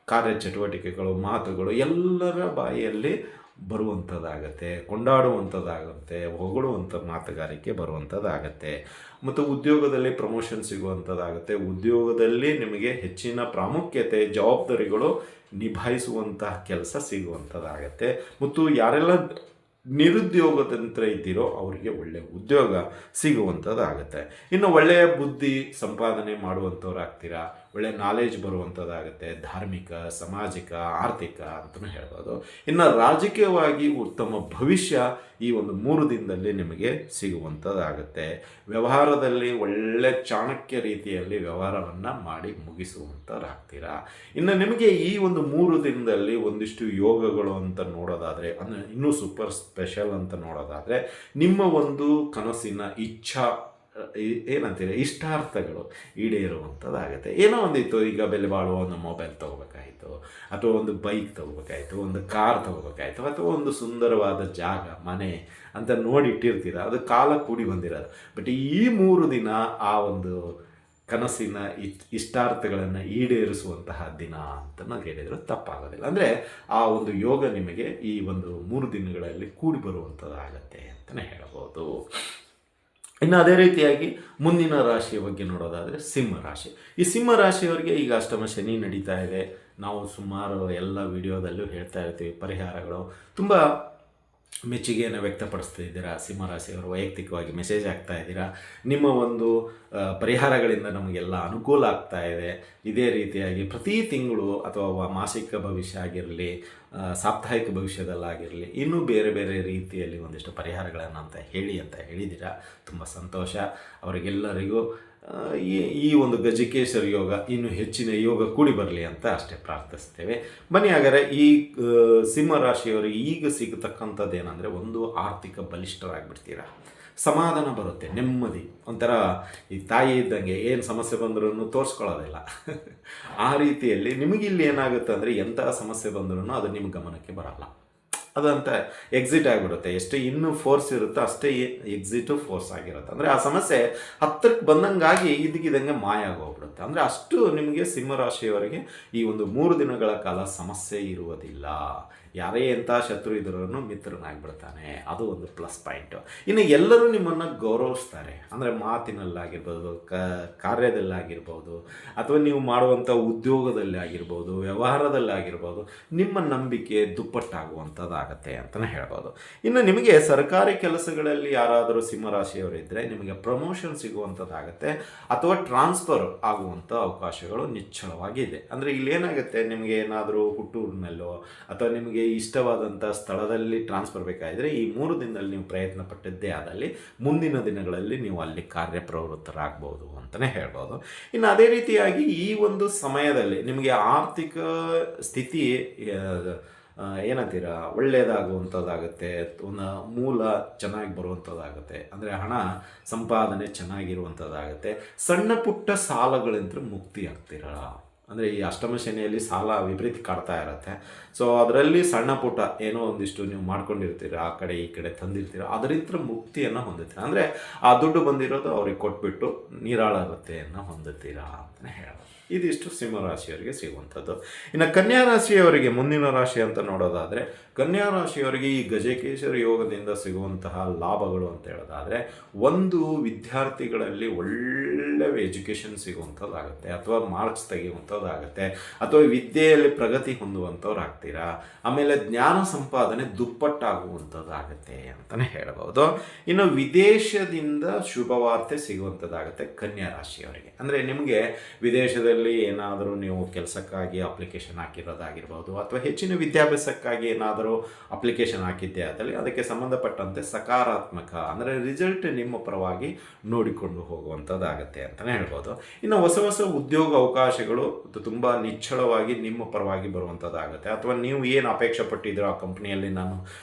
[SPEAKER 1] ಕಾರ್ಯಚಟುವಟಿಕೆಗಳು, ಮಾತುಗಳು ಎಲ್ಲರ ಬಾಯಿಯಲ್ಲಿ ಬರುವಂಥದ್ದಾಗತ್ತೆ, ಕೊಂಡಾಡುವಂಥದ್ದಾಗುತ್ತೆ, ಹೊಗಳುವಂಥ ಮಾತುಗಾರಿಕೆ ಬರುವಂಥದ್ದಾಗತ್ತೆ. ಮತ್ತು ಉದ್ಯೋಗದಲ್ಲಿ ಪ್ರಮೋಷನ್ ಸಿಗುವಂಥದ್ದಾಗುತ್ತೆ. ಉದ್ಯೋಗದಲ್ಲಿ ನಿಮಗೆ ಹೆಚ್ಚಿನ ಪ್ರಾಮುಖ್ಯತೆ, ಜವಾಬ್ದಾರಿಗಳು ನಿಭಾಯಿಸುವಂತಹ ಕೆಲಸ ಸಿಗುವಂಥದ್ದಾಗತ್ತೆ. ಮತ್ತು ಯಾರೆಲ್ಲ ನಿರುದ್ಯೋಗದಂತ್ರ ಇದ್ದೀರೋ ಅವರಿಗೆ ಒಳ್ಳೆಯ ಉದ್ಯೋಗ ಸಿಗುವಂಥದ್ದಾಗುತ್ತೆ. ಇನ್ನು ಒಳ್ಳೆಯ ಬುದ್ಧಿ ಸಂಪಾದನೆ ಮಾಡುವಂಥವ್ರು ಆಗ್ತೀರಾ, ಒಳ್ಳೆಯ ನಾಲೆಜ್ ಬರುವಂಥದ್ದಾಗುತ್ತೆ, ಧಾರ್ಮಿಕ, ಸಾಮಾಜಿಕ, ಆರ್ಥಿಕ ಅಂತಲೂ ಹೇಳ್ಬೋದು. ಇನ್ನು ರಾಜಕೀಯವಾಗಿ ಉತ್ತಮ ಭವಿಷ್ಯ ಈ ಒಂದು 3 ದಿನದಲ್ಲಿ ನಿಮಗೆ ಸಿಗುವಂಥದ್ದಾಗುತ್ತೆ. ವ್ಯವಹಾರದಲ್ಲಿ ಒಳ್ಳೆ ಚಾಣಕ್ಯ ರೀತಿಯಲ್ಲಿ ವ್ಯವಹಾರವನ್ನು ಮಾಡಿ ಮುಗಿಸುವಂಥವ್ರಾಗ್ತೀರಾ. ಇನ್ನು ನಿಮಗೆ ಈ ಒಂದು 3 ದಿನದಲ್ಲಿ ಒಂದಿಷ್ಟು ಯೋಗಗಳು ಅಂತ ನೋಡೋದಾದರೆ, ಅಂದರೆ ಇನ್ನೂ ಸೂಪರ್ ಸ್ಪೆಷಲ್ ಅಂತ ನೋಡೋದಾದರೆ, ನಿಮ್ಮ ಒಂದು ಕನಸಿನ ಏನಂತೀರ ಇಷ್ಟಾರ್ಥಗಳು ಈಡೇರುವಂಥದ್ದಾಗುತ್ತೆ. ಏನೋ ಒಂದಿತ್ತು, ಈಗ ಬೆಲೆ ಬಾಳುವ ಒಂದು ಮೊಬೈಲ್ ತೊಗೋಬೇಕಾಯಿತು, ಅಥವಾ ಒಂದು ಬೈಕ್ ತೊಗೋಬೇಕಾಯಿತು, ಒಂದು ಕಾರ್ ತೊಗೋಬೇಕಾಯಿತು, ಅಥವಾ ಒಂದು ಸುಂದರವಾದ ಜಾಗ, ಮನೆ ಅಂತ ನೋಡಿಟ್ಟಿರ್ತೀರ, ಅದು ಕಾಲ ಕೂಡಿ ಬಂದಿರೋದು. ಬಟ್ ಈ 3 ದಿನ ಆ ಒಂದು ಕನಸಿನ ಇಷ್ಟಾರ್ಥಗಳನ್ನು ಈಡೇರಿಸುವಂತಹ ದಿನ ಅಂತ ನಾವು ಹೇಳಿದರೂ ತಪ್ಪಾಗೋದಿಲ್ಲ. ಅಂದರೆ ಆ ಒಂದು ಯೋಗ ನಿಮಗೆ ಈ ಒಂದು 3 ದಿನಗಳಲ್ಲಿ ಕೂಡಿ ಬರುವಂಥದ್ದಾಗತ್ತೆ ಅಂತಲೇ ಹೇಳ್ಬೋದು. ಇನ್ನು ಅದೇ ರೀತಿಯಾಗಿ ಮುಂದಿನ ರಾಶಿಯ ಬಗ್ಗೆ ನೋಡೋದಾದರೆ ಸಿಂಹ ರಾಶಿ. ಈ ಸಿಂಹ ರಾಶಿಯವರಿಗೆ ಈಗ ಅಷ್ಟಮ ಶನಿ ನಡೀತಾ ಇದೆ. ನಾವು ಸುಮಾರು ಎಲ್ಲ ವಿಡಿಯೋದಲ್ಲೂ ಹೇಳ್ತಾ ಇರ್ತೀವಿ, ಪರಿಹಾರಗಳು ತುಂಬ ಮೆಚ್ಚುಗೆಯನ್ನು ವ್ಯಕ್ತಪಡಿಸ್ತಿದ್ದೀರಾ. ಸಿಂಹರಾಶಿಯವರು ವೈಯಕ್ತಿಕವಾಗಿ ಮೆಸೇಜ್ ಆಗ್ತಾ ಇದ್ದೀರಾ. ನಿಮ್ಮ ಒಂದು ಪರಿಹಾರಗಳಿಂದ ನಮಗೆಲ್ಲ ಅನುಕೂಲ ಆಗ್ತಾ ಇದೆ. ಇದೇ ರೀತಿಯಾಗಿ ಪ್ರತಿ ತಿಂಗಳು ಅಥವಾ ಮಾಸಿಕ ಭವಿಷ್ಯ ಆಗಿರಲಿ, ಸಾಪ್ತಾಹಿಕ ಭವಿಷ್ಯದಲ್ಲಾಗಿರಲಿ, ಇನ್ನೂ ಬೇರೆ ಬೇರೆ ರೀತಿಯಲ್ಲಿ ಒಂದಿಷ್ಟು ಪರಿಹಾರಗಳನ್ನು ಅಂತ ಹೇಳಿದ್ದೀರಾ. ತುಂಬ ಸಂತೋಷ. ಅವರಿಗೆಲ್ಲರಿಗೂ ಈ ಒಂದು ಗಜಕೇಶ್ವರ ಯೋಗ ಇನ್ನೂ ಹೆಚ್ಚಿನ ಯೋಗ ಕೂಡಿ ಬರಲಿ ಅಂತ ಅಷ್ಟೇ ಪ್ರಾರ್ಥಿಸ್ತೇವೆ. ಬನ್ನಿ ಹಾಗಾದರೆ ಈ ಸಿಂಹರಾಶಿಯವರಿಗೆ ಈಗ ಸಿಗತಕ್ಕಂಥದ್ದು ಏನಂದರೆ, ಒಂದು ಆರ್ಥಿಕ ಬಲಿಷ್ಠರಾಗಿಬಿಡ್ತೀರಾ, ಸಮಾಧಾನ ಬರುತ್ತೆ, ನೆಮ್ಮದಿ, ಒಂಥರ ಈ ತಾಯಿ ಇದ್ದಂಗೆ ಏನು ಸಮಸ್ಯೆ ಬಂದರೂ ತೋರಿಸ್ಕೊಳ್ಳೋದಿಲ್ಲ. ಆ ರೀತಿಯಲ್ಲಿ ನಿಮಗಿಲ್ಲಿ ಏನಾಗುತ್ತೆ ಅಂದರೆ, ಎಂಥ ಸಮಸ್ಯೆ ಬಂದ್ರೂ ಅದು ನಿಮ್ಮ ಗಮನಕ್ಕೆ ಬರಲ್ಲ, ಅದಂತ ಎಕ್ಸಿಟ್ ಆಗಿಬಿಡುತ್ತೆ. ಎಷ್ಟೇ ಇನ್ನೂ ಫೋರ್ಸ್ ಇರುತ್ತೋ ಅಷ್ಟೇ ಎಕ್ಸಿಟು ಫೋರ್ಸ್ ಆಗಿರುತ್ತೆ. ಅಂದರೆ ಆ ಸಮಸ್ಯೆ ಹತ್ತಿರಕ್ಕೆ ಬಂದಂಗಾಗಿ ಇದಕ್ಕಿದಂಗೆ ಮಾಯ ಆಗೋಗ್ಬಿಡುತ್ತೆ. ಅಂದರೆ ಅಷ್ಟು ನಿಮಗೆ ಸಿಂಹರಾಶಿಯವರಿಗೆ ಈ ಒಂದು 3 ದಿನಗಳ ಕಾಲ ಸಮಸ್ಯೆ ಇರುವುದಿಲ್ಲ. ಯಾರೇ ಎಂಥ ಶತ್ರು ಇದ್ರೂ ಮಿತ್ರನಾಗಿಬಿಡ್ತಾನೆ, ಅದು ಒಂದು ಪ್ಲಸ್ ಪಾಯಿಂಟು. ಇನ್ನು ಎಲ್ಲರೂ ನಿಮ್ಮನ್ನು ಗೌರವಿಸ್ತಾರೆ. ಅಂದರೆ ಮಾತಿನಲ್ಲಾಗಿರ್ಬೋದು, ಕಾರ್ಯದಲ್ಲಾಗಿರ್ಬೋದು, ಅಥವಾ ನೀವು ಮಾಡುವಂಥ ಉದ್ಯೋಗದಲ್ಲಿ ಆಗಿರ್ಬೋದು, ವ್ಯವಹಾರದಲ್ಲಾಗಿರ್ಬೋದು, ನಿಮ್ಮ ನಂಬಿಕೆ ದುಪ್ಪಟ್ಟಾಗುವಂಥದ್ದಾಗತ್ತೆ ಅಂತಲೇ ಹೇಳ್ಬೋದು. ಇನ್ನು ನಿಮಗೆ ಸರ್ಕಾರಿ ಕೆಲಸಗಳಲ್ಲಿ ಯಾರಾದರೂ ಸಿಂಹರಾಶಿಯವರಿದ್ದರೆ ನಿಮಗೆ ಪ್ರಮೋಷನ್ ಸಿಗುವಂಥದ್ದಾಗತ್ತೆ, ಅಥವಾ ಟ್ರಾನ್ಸ್ಫರ್ ಆಗುವಂಥ ಅವಕಾಶಗಳು ನಿಚ್ಚಳವಾಗಿದೆ. ಅಂದರೆ ಇಲ್ಲೇನಾಗುತ್ತೆ, ನಿಮಗೆ ಏನಾದರೂ ಹುಟ್ಟೂರಿನಲ್ಲೋ ಅಥವಾ ನಿಮಗೆ ಇಷ್ಟವಾದಂಥ ಸ್ಥಳದಲ್ಲಿ ಟ್ರಾನ್ಸ್ಫರ್ ಬೇಕಾದರೆ ಈ 3 ದಿನದಲ್ಲಿ ನೀವು ಪ್ರಯತ್ನ ಪಟ್ಟಿದ್ದೇ ಆದಲ್ಲಿ ಮುಂದಿನ ದಿನಗಳಲ್ಲಿ ನೀವು ಅಲ್ಲಿ ಕಾರ್ಯಪ್ರವೃತ್ತರಾಗ್ಬೋದು ಅಂತಲೇ ಹೇಳ್ಬೋದು. ಇನ್ನು ಅದೇ ರೀತಿಯಾಗಿ ಈ ಒಂದು ಸಮಯದಲ್ಲಿ ನಿಮಗೆ ಆರ್ಥಿಕ ಸ್ಥಿತಿ ಏನಂತೀರ ಒಳ್ಳೆಯದಾಗುವಂಥದ್ದಾಗುತ್ತೆ, ಒಂದು ಮೂಲ ಚೆನ್ನಾಗಿ ಬರುವಂಥದ್ದಾಗುತ್ತೆ. ಅಂದರೆ ಹಣ ಸಂಪಾದನೆ ಚೆನ್ನಾಗಿರುವಂಥದ್ದಾಗುತ್ತೆ. ಸಣ್ಣ ಪುಟ್ಟ ಸಾಲಗಳಿಂದ ಮುಕ್ತಿ ಆಗ್ತೀರ. ಅಂದರೆ ಈ ಅಷ್ಟಮ ಶನಿಯಲ್ಲಿ ಸಾಲ ವಿಪರೀತ ಕಾಡ್ತಾ ಇರುತ್ತೆ. ಸೊ ಅದರಲ್ಲಿ ಸಣ್ಣ ಪುಟ್ಟ ಏನೋ ಒಂದಿಷ್ಟು ನೀವು ಮಾಡ್ಕೊಂಡಿರ್ತೀರ, ಆ ಕಡೆ ಈ ಕಡೆ ತಂದಿರ್ತೀರ, ಅದರಿಂದ ಮುಕ್ತಿಯನ್ನು ಹೊಂದುತ್ತೀರ. ಅಂದರೆ ಆ ದುಡ್ಡು ಬಂದಿರೋದು ಅವ್ರಿಗೆ ಕೊಟ್ಬಿಟ್ಟು ನಿರಾಳತೆಯನ್ನು ಹೊಂದುತ್ತೀರಾ ಅಂತಲೇ ಹೇಳೋದು. ಇದಿಷ್ಟು ಸಿಂಹರಾಶಿಯವರಿಗೆ ಸಿಗುವಂಥದ್ದು. ಇನ್ನು ಕನ್ಯಾ ರಾಶಿಯವರಿಗೆ ಮುಂದಿನ ರಾಶಿ ಅಂತ ನೋಡೋದಾದರೆ, ಕನ್ಯಾ ರಾಶಿಯವರಿಗೆ ಈ ಗಜಕೇಶ್ವರ ಯೋಗದಿಂದ ಸಿಗುವಂತಹ ಲಾಭಗಳು ಅಂತ ಹೇಳೋದಾದರೆ, ಒಂದು ವಿದ್ಯಾರ್ಥಿಗಳಲ್ಲಿ ಒಳ್ಳೆಯ ಎಜುಕೇಷನ್ ಸಿಗುವಂಥದ್ದಾಗುತ್ತೆ, ಅಥವಾ ಮಾರ್ಕ್ಸ್ ತೆಗೆಯುವಂಥದ್ದಾಗುತ್ತೆ, ಅಥವಾ ವಿದ್ಯೆಯಲ್ಲಿ ಪ್ರಗತಿ ಹೊಂದುವಂಥವ್ರು ಆಗ್ತೀರಾ. ಆಮೇಲೆ ಜ್ಞಾನ ಸಂಪಾದನೆ ದುಪ್ಪಟ್ಟಾಗುವಂಥದ್ದಾಗುತ್ತೆ ಅಂತಲೇ ಹೇಳ್ಬೋದು. ಇನ್ನು ವಿದೇಶದಿಂದ ಶುಭವಾರ್ತೆ ಸಿಗುವಂಥದ್ದಾಗುತ್ತೆ ಕನ್ಯಾ ರಾಶಿಯವರಿಗೆ. ಅಂದರೆ ನಿಮಗೆ ವಿದೇಶದಲ್ಲಿ ಏನಾದರೂ ನೀವು ಕೆಲಸಕ್ಕಾಗಿ ಅಪ್ಲಿಕೇಶನ್ ಹಾಕಿರೋದಾಗಿರ್ಬೋದು, ಅಥವಾ ಹೆಚ್ಚಿನ ವಿದ್ಯಾಭ್ಯಾಸಕ್ಕಾಗಿ ಏನಾದರೂ ಅಪ್ಲಿಕೇಶನ್ ಹಾಕಿದ್ದೆ ಆದಲ್ಲಿ ಅದಕ್ಕೆ ಸಂಬಂಧಪಟ್ಟಂತೆ ಸಕಾರಾತ್ಮಕ ಅಂದರೆ ರಿಸಲ್ಟ್ ನಿಮ್ಮ ಪರವಾಗಿ ನೋಡಿಕೊಂಡು ಹೋಗುವಂಥದ್ದಾಗತ್ತೆ ಅಂತಲೇ ಹೇಳ್ಬೋದು. ಇನ್ನು ಹೊಸ ಹೊಸ ಉದ್ಯೋಗ ಅವಕಾಶಗಳು ತುಂಬ ನಿಚ್ಚಳವಾಗಿ ನಿಮ್ಮ ಪರವಾಗಿ ಬರುವಂಥದ್ದಾಗುತ್ತೆ. ಅಥವಾ ನೀವು ಏನು ಅಪೇಕ್ಷೆ ಪಟ್ಟಿದ್ದೀರೋ ಆ ಕಂಪ್ನಿಯಲ್ಲಿ ನಾನು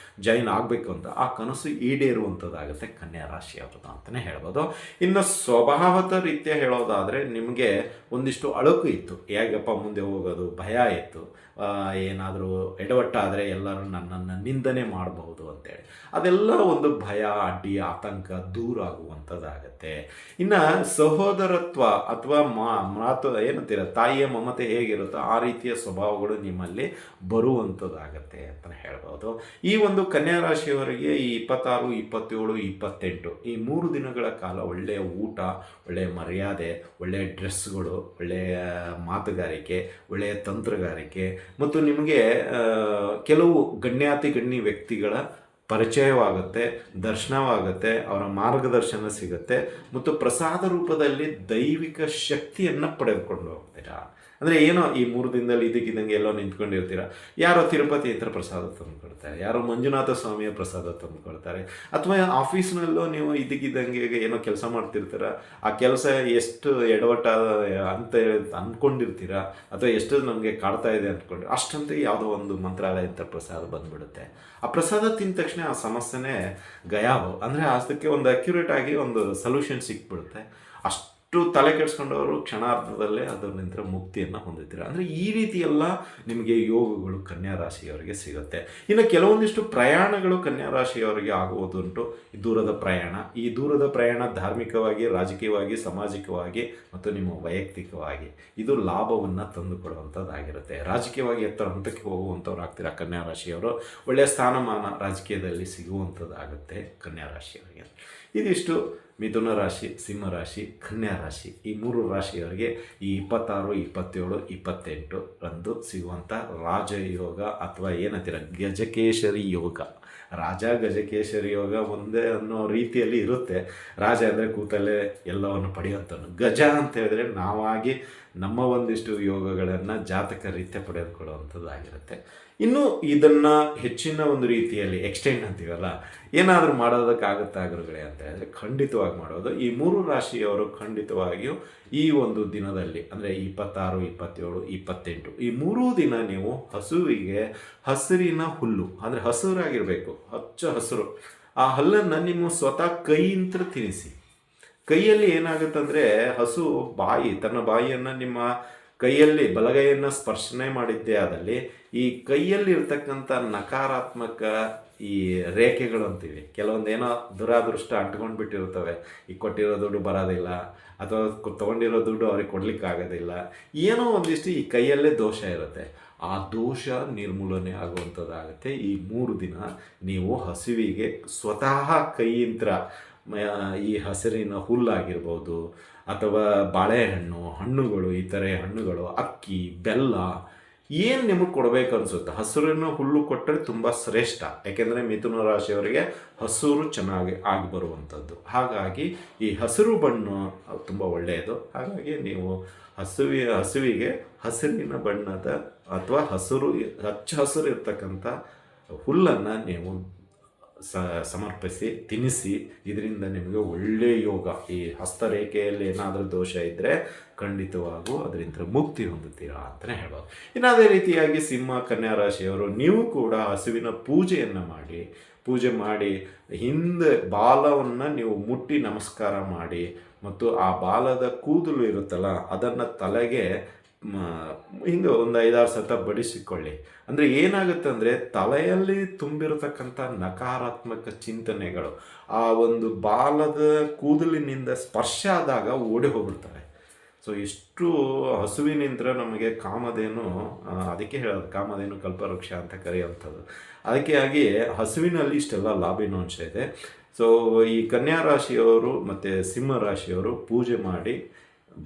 [SPEAKER 1] ಜಾಯಿನ್ ಆಗಬೇಕು ಅಂತ ಆ ಕನಸು ಈಡೇರುವಂಥದ್ದಾಗುತ್ತೆ ಕನ್ಯಾ ರಾಶಿಯವ್ರದ್ದು ಅಂತಲೇ ಹೇಳ್ಬೋದು. ಇನ್ನು ಸ್ವಭಾವದ ರೀತಿಯ ಹೇಳೋದಾದರೆ ನಿಮಗೆ ಒಂದಿಷ್ಟು ಅಳುಕು ಇತ್ತು, ಹೇಗಪ್ಪ ಮುಂದೆ ಹೋಗೋದು, ಭಯ ಇತ್ತು, ಏನಾದರೂ ಎಡವಟ್ಟಾದರೆ ಎಲ್ಲರೂ ನನ್ನನ್ನು ನಿಂದನೆ ಮಾಡಬಹುದು ಅಂತೇಳಿ, ಅದೆಲ್ಲ ಒಂದು ಭಯ, ಅಡ್ಡಿ, ಆತಂಕ ದೂರ ಆಗುವಂಥದ್ದಾಗತ್ತೆ. ಇನ್ನು ಸಹೋದರತ್ವ ಅಥವಾ ಮಾತು ಏನಂತೀರ, ತಾಯಿಯ ಮಮತೆ ಹೇಗಿರುತ್ತೋ ಆ ರೀತಿಯ ಸ್ವಭಾವಗಳು ನಿಮ್ಮಲ್ಲಿ ಬರುವಂಥದ್ದಾಗತ್ತೆ ಅಂತಲೇ ಹೇಳ್ಬೋದು. ಈ ಒಂದು ಕನ್ಯಾ ರಾಶಿಯವರಿಗೆ ಈ 26, 27, 28 ಈ 3 ದಿನಗಳ ಕಾಲ ಒಳ್ಳೆಯ ಊಟ, ಒಳ್ಳೆಯ ಮರ್ಯಾದೆ, ಒಳ್ಳೆಯ ಡ್ರೆಸ್ಗಳು, ಒಳ್ಳೆಯ ಮಾತುಗಾರಿಕೆ, ಒಳ್ಳೆಯ ತಂತ್ರಗಾರಿಕೆ ಮತ್ತು ನಿಮಗೆ ಕೆಲವು ಗಣ್ಯ ವ್ಯಕ್ತಿಗಳ ಪರಿಚಯವಾಗುತ್ತೆ, ದರ್ಶನವಾಗುತ್ತೆ, ಅವರ ಮಾರ್ಗದರ್ಶನ ಸಿಗುತ್ತೆ ಮತ್ತು ಪ್ರಸಾದ ರೂಪದಲ್ಲಿ ದೈವಿಕ ಶಕ್ತಿಯನ್ನು ಪಡೆದುಕೊಂಡು ಹೋಗ್ತೀರಾ. ಅಂದರೆ ಏನೋ ಈ 3 ದಿನದಲ್ಲಿ ಇದಕ್ಕಿದ್ದಂಗೆ ಎಲ್ಲೋ ನಿಂತ್ಕೊಂಡಿರ್ತೀರ, ಯಾರೋ ತಿರುಪತಿ ಹತ್ರ ಪ್ರಸಾದ ತಂದುಕೊಡ್ತಾರೆ, ಯಾರೋ ಮಂಜುನಾಥ ಸ್ವಾಮಿಯ ಪ್ರಸಾದ ತಂದುಕೊಡ್ತಾರೆ, ಅಥವಾ ಆಫೀಸ್ನಲ್ಲೂ ನೀವು ಇದಕ್ಕಿದ್ದಂಗೆ ಏನೋ ಕೆಲಸ ಮಾಡ್ತಿರ್ತೀರ, ಆ ಕೆಲಸ ಎಷ್ಟು ಎಡವಟ್ಟ ಅಂತ ಅಂದ್ಕೊಂಡಿರ್ತೀರ ಅಥವಾ ಎಷ್ಟು ನಮಗೆ ಕಾಡ್ತಾ ಇದೆ ಅಂದ್ಕೊಂಡು ಅಷ್ಟಂತೆ ಯಾವುದೋ ಒಂದು ಮಂತ್ರಾಲಯದ ಪ್ರಸಾದ ಬಂದುಬಿಡುತ್ತೆ. ಆ ಪ್ರಸಾದ ತಿಂದ ತಕ್ಷಣ ಆ ಸಮಸ್ಯೆನೇ ಗಯಾಬು, ಅಂದರೆ ಅದಕ್ಕೆ ಒಂದು ಅಕ್ಯುರೇಟ್ ಆಗಿ ಒಂದು ಸೊಲ್ಯೂಷನ್ ಸಿಕ್ಬಿಡುತ್ತೆ. ಅಷ್ಟು ತಲೆ ಕೆಡಿಸ್ಕೊಂಡವರು ಕ್ಷಣಾರ್ಧದಲ್ಲೇ ಅದರಿಂದ ಮುಕ್ತಿಯನ್ನು ಹೊಂದುತ್ತೀರ. ಅಂದರೆ ಈ ರೀತಿ ಎಲ್ಲ ನಿಮಗೆ ಯೋಗಗಳು ಕನ್ಯಾ ರಾಶಿಯವರಿಗೆ ಸಿಗುತ್ತೆ. ಇನ್ನು ಕೆಲವೊಂದಿಷ್ಟು ಪ್ರಯಾಣಗಳು ಕನ್ಯಾ ರಾಶಿಯವರಿಗೆ ಆಗುವುದುಂಟು. ದೂರದ ಪ್ರಯಾಣ, ಈ ದೂರದ ಪ್ರಯಾಣ ಧಾರ್ಮಿಕವಾಗಿ, ರಾಜಕೀಯವಾಗಿ, ಸಾಮಾಜಿಕವಾಗಿ ಮತ್ತು ನಿಮ್ಮ ವೈಯಕ್ತಿಕವಾಗಿ ಇದು ಲಾಭವನ್ನು ತಂದುಕೊಡುವಂಥದ್ದಾಗಿರುತ್ತೆ. ರಾಜಕೀಯವಾಗಿ ಎತ್ತರ ಹಂತಕ್ಕೆ ಹೋಗುವಂಥವ್ರು ಆಗ್ತೀರಾ ಕನ್ಯಾ ರಾಶಿಯವರು. ಒಳ್ಳೆಯ ಸ್ಥಾನಮಾನ ರಾಜಕೀಯದಲ್ಲಿ ಸಿಗುವಂಥದ್ದಾಗುತ್ತೆ ಕನ್ಯಾ ರಾಶಿಯವರಿಗೆ. ಇದಿಷ್ಟು ಮಿಥುನ ರಾಶಿ, ಸಿಂಹ ರಾಶಿ, ಕನ್ಯಾ ರಾಶಿ ಈ 3 ರಾಶಿಯವರಿಗೆ ಈ 26, 27, 28 ರಂದು ಸಿಗುವಂಥ ರಾಜಯೋಗ ಅಥವಾ ಏನಂತೀರ ಗಜಕೇಶರಿ ಯೋಗ. ರಾಜ ಗಜಕೇಶರಿ ಯೋಗ ಒಂದೇ ಅನ್ನೋ ರೀತಿಯಲ್ಲಿ ಇರುತ್ತೆ. ರಾಜ ಅಂದರೆ ಕೂತಲ್ಲೇ ಎಲ್ಲವನ್ನು ಪಡೆಯುವಂಥದ್ದು, ಗಜ ಅಂತ ಹೇಳಿದ್ರೆ ನಾವಾಗಿ ನಮ್ಮ ಒಂದಿಷ್ಟು ಯೋಗಗಳನ್ನು ಜಾತಕ ರೀತ್ಯ ಪಡೆದುಕೊಳ್ಳುವಂಥದ್ದಾಗಿರುತ್ತೆ. ಇನ್ನು ಇದನ್ನು ಹೆಚ್ಚಿನ ಒಂದು ರೀತಿಯಲ್ಲಿ ಎಕ್ಸ್ಟೆಂಡ್ ಅಂತೀವಲ್ಲ, ಏನಾದರೂ ಮಾಡೋದಕ್ಕಾಗುತ್ತಾ ಗುರುಗಳೇ ಅಂತ ಹೇಳಿದ್ರೆ ಖಂಡಿತವಾಗಿ ಮಾಡೋದು. ಈ 3 ರಾಶಿಯವರು ಖಂಡಿತವಾಗಿಯೂ ಈ ಒಂದು ದಿನದಲ್ಲಿ ಅಂದರೆ 26, 27, 28 ಈ 3 ದಿನ ನೀವು ಹಸುವಿಗೆ ಹಸಿರಿನ ಹುಲ್ಲು, ಅಂದರೆ ಹಸಿರಾಗಿರಬೇಕು, ಹಚ್ಚ ಹಸಿರು, ಆ ಹಲ್ಲನ್ನು ನಿಮ್ಮ ಸ್ವತಃ ಕೈಯಿಂದ ತಿನ್ನಿಸಿ. ಕೈಯಲ್ಲಿ ಏನಾಗುತ್ತಂದರೆ ಹಸು ತನ್ನ ಬಾಯಿಯನ್ನು ನಿಮ್ಮ ಕೈಯಲ್ಲಿ ಬಲಗೈಯನ್ನು ಸ್ಪರ್ಶನೆ ಮಾಡಿದ್ದೇ ಆದಲ್ಲಿ ಈ ಕೈಯಲ್ಲಿ ಇರ್ತಕ್ಕಂಥ ನಕಾರಾತ್ಮಕ ಈ ರೇಖೆಗಳು ಅಂತೀವಿ, ಕೆಲವೊಂದು ಏನೋ ದುರಾದೃಷ್ಟ ಅಂಟ್ಕೊಂಡು ಬಿಟ್ಟಿರ್ತವೆ, ಈ ಕೊಟ್ಟಿರೋ ದುಡ್ಡು ಬರೋದಿಲ್ಲ ಅಥವಾ ತೊಗೊಂಡಿರೋ ದುಡ್ಡು ಅವ್ರಿಗೆ ಕೊಡಲಿಕ್ಕಾಗೋದಿಲ್ಲ, ಏನೋ ಒಂದಿಷ್ಟು ಈ ಕೈಯಲ್ಲೇ ದೋಷ ಇರುತ್ತೆ. ಆ ದೋಷ ನಿರ್ಮೂಲನೆ ಆಗುವಂಥದ್ದಾಗುತ್ತೆ. ಈ 3 ದಿನ ನೀವು ಹಸುವಿಗೆ ಸ್ವತಃ ಕೈಯಿಂದ ಈ ಹಸಿರಿನ ಹುಲ್ಲಾಗಿರ್ಬೋದು ಅಥವಾ ಬಾಳೆಹಣ್ಣು, ಹಣ್ಣುಗಳು, ಇತರೆ ಹಣ್ಣುಗಳು, ಅಕ್ಕಿ, ಬೆಲ್ಲ ಏನು ನಿಮಗೆ ಕೊಡಬೇಕು ಅನಿಸುತ್ತೆ ಹಸಿರಿನ ಹುಲ್ಲು ಕೊಟ್ಟರೆ ತುಂಬ ಶ್ರೇಷ್ಠ. ಯಾಕೆಂದರೆ ಮಿಥುನ ರಾಶಿಯವರಿಗೆ ಹಸಿರು ಚೆನ್ನಾಗಿ ಆಗಿ ಬರುವಂಥದ್ದು. ಹಾಗಾಗಿ ಈ ಹಸಿರು ಬಣ್ಣ ತುಂಬ ಒಳ್ಳೆಯದು. ಹಾಗಾಗಿ ನೀವು ಹಸುವಿಗೆ ಹಸಿರಿನ ಬಣ್ಣದ ಅಥವಾ ಹಚ್ಚ ಹಸಿರು ಇರ್ತಕ್ಕಂಥ ಹುಲ್ಲನ್ನು ನೀವು ಸಮರ್ಪಿಸಿ ತಿನ್ನಿಸಿ. ಇದರಿಂದ ನಿಮಗೆ ಒಳ್ಳೆಯ ಯೋಗ, ಈ ಹಸ್ತರೇಖೆಯಲ್ಲಿ ಏನಾದರೂ ದೋಷ ಇದ್ದರೆ ಖಂಡಿತವಾಗೂ ಅದರಿಂದ ಮುಕ್ತಿ ಹೊಂದುತ್ತೀರಾ ಅಂತಲೇ ಹೇಳ್ಬೋದು. ಇನ್ನು ಅದೇ ರೀತಿಯಾಗಿ ಸಿಂಹ, ಕನ್ಯಾ ರಾಶಿಯವರು ನೀವು ಕೂಡ ಹಸುವಿನ ಪೂಜೆ ಮಾಡಿ ಹಿಂದೆ ಬಾಲವನ್ನು ನೀವು ಮುಟ್ಟಿ ನಮಸ್ಕಾರ ಮಾಡಿ ಮತ್ತು ಆ ಬಾಲದ ಕೂದಲು ಇರುತ್ತಲ್ಲ ಅದನ್ನು ತಲೆಗೆ ಹಿಂಗೆ ಒಂದು 5-6 ಸತ ಬಡಿಸಿಕೊಳ್ಳಿ. ಅಂದರೆ ಏನಾಗುತ್ತೆ ಅಂದರೆ ತಲೆಯಲ್ಲಿ ತುಂಬಿರತಕ್ಕಂಥ ನಕಾರಾತ್ಮಕ ಚಿಂತನೆಗಳು ಆ ಒಂದು ಬಾಲದ ಕೂದಲಿನಿಂದ ಸ್ಪರ್ಶ ಆದಾಗ ಓಡಿ ಹೋಗ್ಬಿಡ್ತವೆ. ಸೊ ಇಷ್ಟು ಹಸುವಿನಿಂದ ನಮಗೆ ಕಾಮಧೇನು, ಅದಕ್ಕೆ ಹೇಳೋದು ಕಾಮಧೇನು ಕಲ್ಪವೃಕ್ಷ ಅಂತ ಕರೆಯುವಂಥದ್ದು. ಅದಕ್ಕೆ ಆಗಿ ಹಸುವಿನಲ್ಲಿ ಇಷ್ಟೆಲ್ಲ ಲಾಭಿನಾಂಶ ಇದೆ. ಸೊ ಈ ಕನ್ಯಾ ರಾಶಿಯವರು ಮತ್ತು ಸಿಂಹ ರಾಶಿಯವರು ಪೂಜೆ ಮಾಡಿ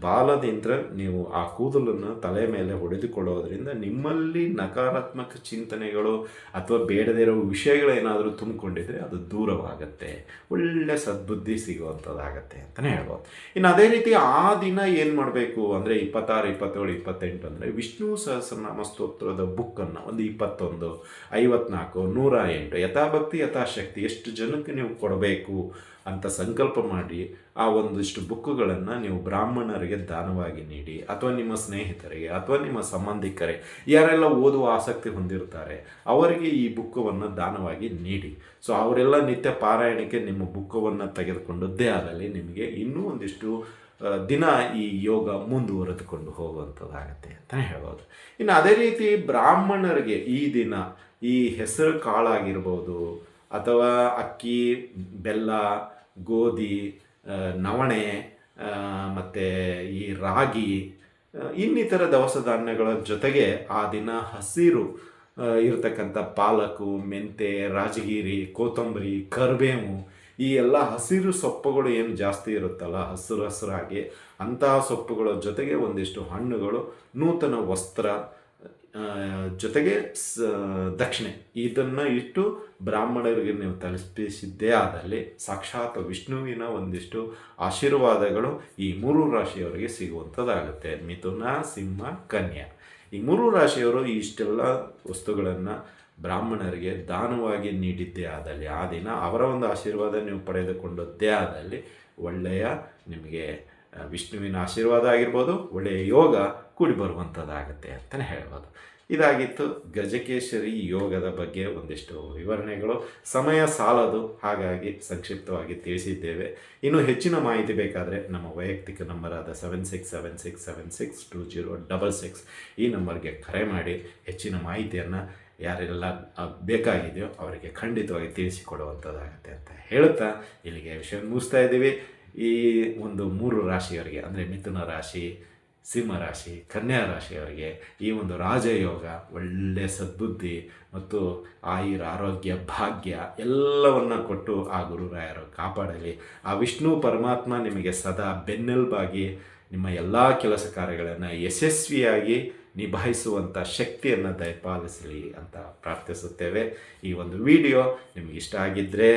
[SPEAKER 1] ಬಾಲದಿಂದ ನೀವು ಆ ಕೂದಲನ್ನು ತಲೆ ಮೇಲೆ ಹೊಡೆದುಕೊಳ್ಳೋದ್ರಿಂದ ನಿಮ್ಮಲ್ಲಿ ನಕಾರಾತ್ಮಕ ಚಿಂತನೆಗಳು ಅಥವಾ ಬೇಡದೇ ಇರೋ ವಿಷಯಗಳೇನಾದರೂ ತುಂಬಿಕೊಂಡಿದ್ರೆ ಅದು ದೂರವಾಗುತ್ತೆ, ಒಳ್ಳೆ ಸದ್ಬುದ್ಧಿ ಸಿಗುವಂಥದ್ದಾಗತ್ತೆ ಅಂತಲೇ ಹೇಳ್ಬೋದು. ಇನ್ನು ಅದೇ ರೀತಿ ಆ ದಿನ ಏನು ಮಾಡಬೇಕು ಅಂದರೆ 26, 27, 28 ಅಂದರೆ ವಿಷ್ಣು ಸಹಸ್ರನಾಮ ಸ್ತೋತ್ರದ ಬುಕ್ಕನ್ನು ಒಂದು 21, 54, 108 ಯಥಾಭಕ್ತಿ ಯಥಾಶಕ್ತಿ ಎಷ್ಟು ಜನಕ್ಕೆ ನೀವು ಕೊಡಬೇಕು ಅಂತ ಸಂಕಲ್ಪ ಮಾಡಿ ಆ ಒಂದಿಷ್ಟು ಬುಕ್ಕುಗಳನ್ನು ನೀವು ಬ್ರಾಹ್ಮಣ ಬ್ರಾಹ್ಮಣರಿಗೆ ದಾನವಾಗಿ ನೀಡಿ, ಅಥವಾ ನಿಮ್ಮ ಸ್ನೇಹಿತರಿಗೆ ಅಥವಾ ನಿಮ್ಮ ಸಂಬಂಧಿಕರಿಗೆ ಯಾರೆಲ್ಲ ಓದುವ ಆಸಕ್ತಿ ಹೊಂದಿರ್ತಾರೆ ಅವರಿಗೆ ಈ ಬುಕ್ಕವನ್ನು ದಾನವಾಗಿ ನೀಡಿ. ಸೊ ಅವರೆಲ್ಲ ನಿತ್ಯ ಪಾರಾಯಣಕ್ಕೆ ನಿಮ್ಮ ಬುಕ್ಕವನ್ನು ತೆಗೆದುಕೊಂಡದ್ದೇ ಆದಲ್ಲಿ ನಿಮಗೆ ಇನ್ನೂ ಒಂದಿಷ್ಟು ದಿನ ಈ ಯೋಗ ಮುಂದುವರೆದುಕೊಂಡು ಹೋಗುವಂಥದ್ದಾಗತ್ತೆ ಅಂತಲೇ ಹೇಳ್ಬೋದು. ಇನ್ನು ಅದೇ ರೀತಿ ಬ್ರಾಹ್ಮಣರಿಗೆ ಈ ದಿನ ಈ ಹೆಸರು ಕಾಳಾಗಿರ್ಬೋದು, ಅಥವಾ ಅಕ್ಕಿ, ಬೆಲ್ಲ, ಗೋಧಿ, ನವಣೆ, ಮತ್ತು ಈ ರಾಗಿ, ಇನ್ನಿತರ ದವಸ ಧಾನ್ಯಗಳ ಜೊತೆಗೆ ಆ ದಿನ ಹಸಿರು ಇರತಕ್ಕಂಥ ಪಾಲಕು, ಮೆಂತೆ, ರಾಜಗಿರಿ, ಕೊತ್ತಂಬರಿ, ಕರಿಬೇವು, ಈ ಎಲ್ಲ ಹಸಿರು ಸೊಪ್ಪುಗಳು ಏನು ಜಾಸ್ತಿ ಇರುತ್ತಲ್ಲ ಹಸಿರಾಗಿ, ಅಂತಹ ಸೊಪ್ಪುಗಳ ಜೊತೆಗೆ ಒಂದಿಷ್ಟು ಹಣ್ಣುಗಳು, ನೂತನ ವಸ್ತ್ರ, ಜೊತೆಗೆ ದಕ್ಷಿಣೆ ಇದನ್ನು ಇಟ್ಟು ಬ್ರಾಹ್ಮಣರಿಗೆ ನೀವು ತಲುಪಿಸಿದ್ದೇ ಆದಲ್ಲಿ ಸಾಕ್ಷಾತ್ ವಿಷ್ಣುವಿನ ಒಂದಿಷ್ಟು ಆಶೀರ್ವಾದಗಳು ಈ 3 ರಾಶಿಯವರಿಗೆ ಸಿಗುವಂಥದ್ದಾಗುತ್ತೆ. ಮಿಥುನ, ಸಿಂಹ, ಕನ್ಯಾ ಈ 3 ರಾಶಿಯವರು ಇಷ್ಟೆಲ್ಲ ವಸ್ತುಗಳನ್ನು ಬ್ರಾಹ್ಮಣರಿಗೆ ದಾನವಾಗಿ ನೀಡಿದ್ದೇ ಆದಲ್ಲಿ ಆ ದಿನ ಅವರ ಒಂದು ಆಶೀರ್ವಾದ ನೀವು ಪಡೆದುಕೊಂಡದ್ದೇ ಆದಲ್ಲಿ ಒಳ್ಳೆಯ ನಿಮಗೆ ವಿಷ್ಣುವಿನ ಆಶೀರ್ವಾದ ಆಗಿರ್ಬೋದು, ಒಳ್ಳೆಯ ಯೋಗ ಕೂಡಿ ಬರುವಂಥದ್ದಾಗತ್ತೆ ಅಂತಲೇ ಹೇಳ್ಬೋದು. ಇದಾಗಿತ್ತು ಗಜಕೇಸರಿ ಯೋಗದ ಬಗ್ಗೆ ಒಂದಿಷ್ಟು ವಿವರಣೆಗಳು. ಸಮಯ ಸಾಲದು, ಹಾಗಾಗಿ ಸಂಕ್ಷಿಪ್ತವಾಗಿ ತಿಳಿಸಿದ್ದೇವೆ. ಇನ್ನು ಹೆಚ್ಚಿನ ಮಾಹಿತಿ ಬೇಕಾದರೆ ನಮ್ಮ ವೈಯಕ್ತಿಕ ನಂಬರಾದ 7676762066 ಈ ನಂಬರ್ಗೆ ಕರೆ ಮಾಡಿ ಹೆಚ್ಚಿನ ಮಾಹಿತಿಯನ್ನು ಯಾರೆಲ್ಲ ಬೇಕಾಗಿದೆಯೋ ಅವರಿಗೆ ಖಂಡಿತವಾಗಿ ತಿಳಿಸಿಕೊಡುವಂಥದ್ದಾಗತ್ತೆ ಅಂತ ಹೇಳುತ್ತಾ ಇಲ್ಲಿಗೆ ವಿಷಯ ಮುಗಿಸ್ತಾ ಇದ್ದೀವಿ. ಈ ಒಂದು 3 ರಾಶಿಯವರಿಗೆ ಅಂದರೆ ಮಿಥುನ ರಾಶಿ, ಸಿಂಹ ರಾಶಿ, ಕನ್ಯಾ ರಾಶಿಯವರಿಗೆ ಈ ಒಂದು ರಾಜಯೋಗ, ಒಳ್ಳೆಯ ಸದ್ಬುದ್ಧಿ ಮತ್ತು ಆಯುರ, ಆರೋಗ್ಯ, ಭಾಗ್ಯ ಎಲ್ಲವನ್ನು ಕೊಟ್ಟು ಆ ಗುರುರಾಯರು ಕಾಪಾಡಲಿ. ಆ ವಿಷ್ಣು ಪರಮಾತ್ಮ ನಿಮಗೆ ಸದಾ ಬೆನ್ನೆಲುಬಾಗಿ ನಿಮ್ಮ ಎಲ್ಲ ಕೆಲಸ ಕಾರ್ಯಗಳನ್ನು ಯಶಸ್ವಿಯಾಗಿ ನಿಭಾಯಿಸುವಂಥ ಶಕ್ತಿಯನ್ನು ದಯಪಾಲಿಸಲಿ ಅಂತ ಪ್ರಾರ್ಥಿಸುತ್ತೇವೆ. ಈ ಒಂದು ವಿಡಿಯೋ ನಿಮಗೆ ಇಷ್ಟ ಆಗಿದ್ದರೆ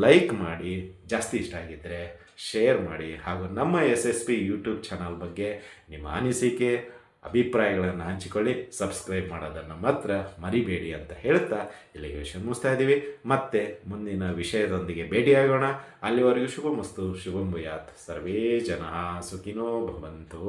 [SPEAKER 1] ಲೈಕ್ ಮಾಡಿ, ಜಾಸ್ತಿ ಇಷ್ಟ ಆಗಿದ್ದರೆ ಶೇರ್ ಮಾಡಿ, ಹಾಗೂ ನಮ್ಮ SSP ಯೂಟ್ಯೂಬ್ ಚಾನಲ್ ಬಗ್ಗೆ ನಿಮ್ಮ ಅನಿಸಿಕೆ, ಅಭಿಪ್ರಾಯಗಳನ್ನು ಹಂಚಿಕೊಳ್ಳಿ. ಸಬ್ಸ್ಕ್ರೈಬ್ ಮಾಡೋದನ್ನು ಮಾತ್ರ ಮರಿಬೇಡಿ ಅಂತ ಹೇಳ್ತಾ ಇಲ್ಲಿಗೆ ವಿಷಯ ಮುಗಿಸ್ತಾ ಇದ್ದೀವಿ. ಮತ್ತೆ ಮುಂದಿನ ವಿಷಯದೊಂದಿಗೆ ಭೇಟಿಯಾಗೋಣ. ಅಲ್ಲಿವರೆಗೂ ಶುಭಮಸ್ತು, ಶುಭಂ ಭೂಯಾತ್, ಸರ್ವೇ ಜನ ಸುಖಿನೋ ಭವಂತು.